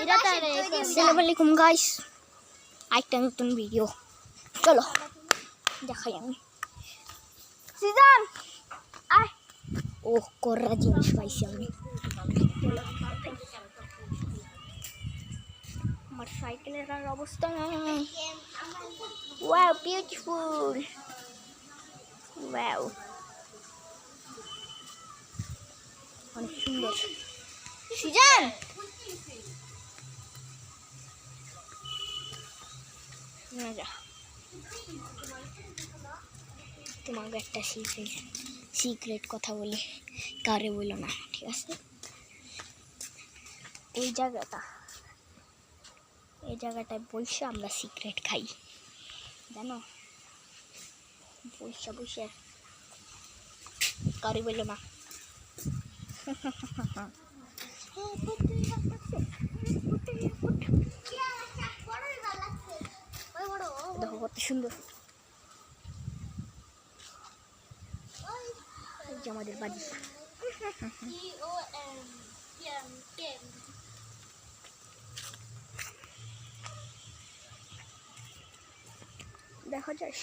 আসসালামু আলাইকুম গাইস, একটা নতুন ভিডিও। চলো দেখাই আমি সিজন আয়। ও করা জিনিস পাইছি আমি। আমার সাইকেলের আর অবস্থা নাই। ওয়াও বিউটিফুল, ওয়াও অনেক সুন্দর। সিজন তোমাকে একটা সিক্রেট কথা বলি, কারে বলো না, ঠিক আছে? এই জায়গাটায় বসে আমরা সিক্রেট খাই, জানো? বসে কারে বলো না। দেখো কত সুন্দর আমাদের বাড়ি। দেখা যায়।